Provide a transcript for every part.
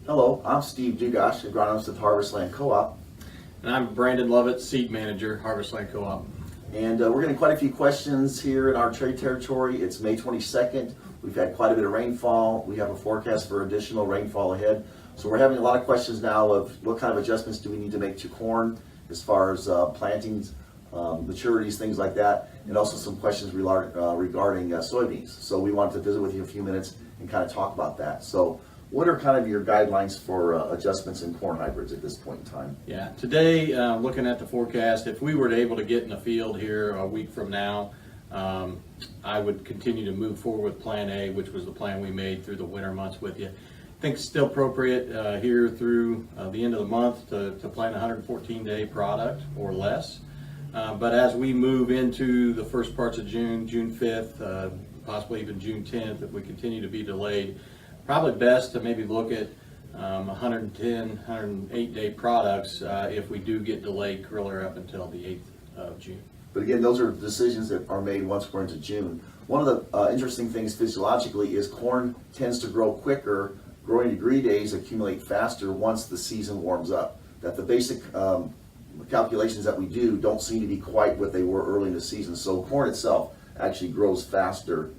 Hello, I'm Steve Dlugosz, agronomist at Harvestland Co-op. And I'm Brandon Lovett, Seed Manager, Harvestland Co-op. And we're getting quite a few questions here in our trade territory. It's May 22nd. We've had quite a bit of rainfall. We have a forecast for additional rainfall ahead. So we're having a lot of questions now of what kind of adjustments do we need to make to corn as far as plantings, maturities, things like that. And also some questions regarding soybeans. So we wanted to visit with you a few minutes and kind of talk about that. So what are kind of your guidelines for adjustments in corn hybrids at this point in time? Yeah, today, looking at the forecast, if we were able to get in the field here a week from now, I would continue to move forward with Plan A, which was the plan we made through the winter months with you. I think it's still appropriate here through the end of the month to plant a 114-day product or less. But as we move into the first parts of June, June 5th, possibly even June 10th, if we continue to be delayed, probably best to maybe look at 110, 108-day products if we do get delayed cooler up until the 8th of June. But again, those are decisions that are made once we're into June. One of the interesting things physiologically is corn tends to grow quicker, growing degree days accumulate faster once the season warms up. That the basic calculations that we do don't seem to be quite what they were early in the season. So corn itself actually grows faster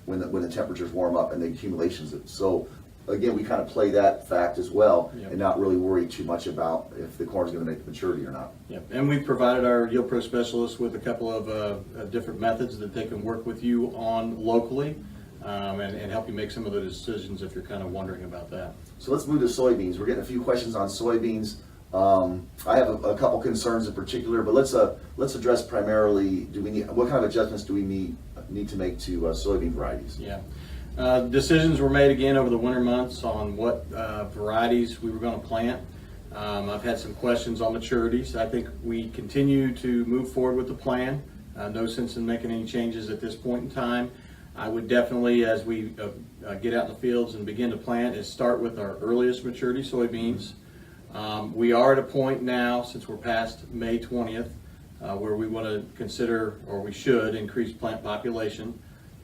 when the temperatures warm up and the accumulations. So again, we kind of play that fact as well. Yep. And not really worry too much about if the corn is going to make the maturity or not. Yep. And we've provided our Yield Pro specialists with a couple of different methods that they can work with you on locally and help you make some of the decisions if you're kind of wondering about that. So let's move to soybeans. We're getting a few questions on soybeans. I have a couple concerns in particular, but let's address primarily, what kind of adjustments do we need to make to soybean varieties? Yeah. Decisions were made again over the winter months on what varieties we were going to plant. I've had some questions on maturities. I think we continue to move forward with the plan. No sense in making any changes at this point in time. I would definitely, as we get out in the fields and begin to plant, is start with our earliest maturity soybeans. We are at a point now, since we're past May 20th, where we want to consider, or we should, increase plant population.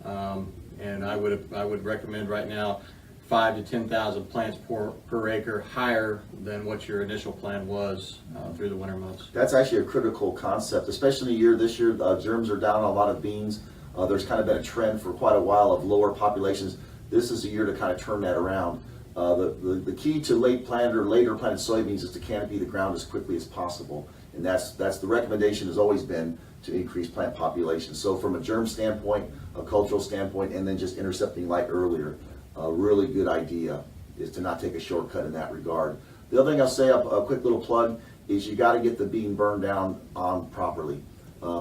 And I would recommend right now 5,000 to 10,000 plants per acre, higher than what your initial plan was through the winter months. That's actually a critical concept, especially this year. Germs are down on a lot of beans. There's kind of been a trend for quite a while of lower populations. This is a year to kind of turn that around. The key to later planted soybeans is to canopy the ground as quickly as possible. And that's the recommendation has always been to increase plant population. So from a germ standpoint, a cultural standpoint, and then just intercepting light earlier, a really good idea is to not take a shortcut in that regard. The other thing I'll say, a quick little plug, is you got to get the bean burned down on properly.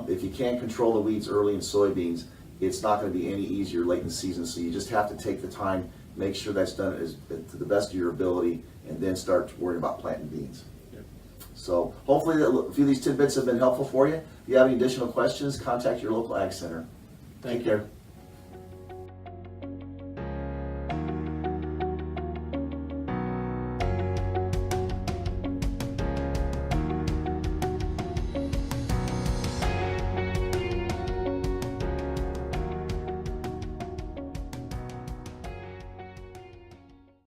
If you can't control the weeds early in soybeans, it's not going to be any easier late in the season. So you just have to take the time, make sure that's done to the best of your ability, and then start worrying about planting beans. So hopefully a few of these tidbits have been helpful for you. If you have any additional questions, contact your local ag center. Take care.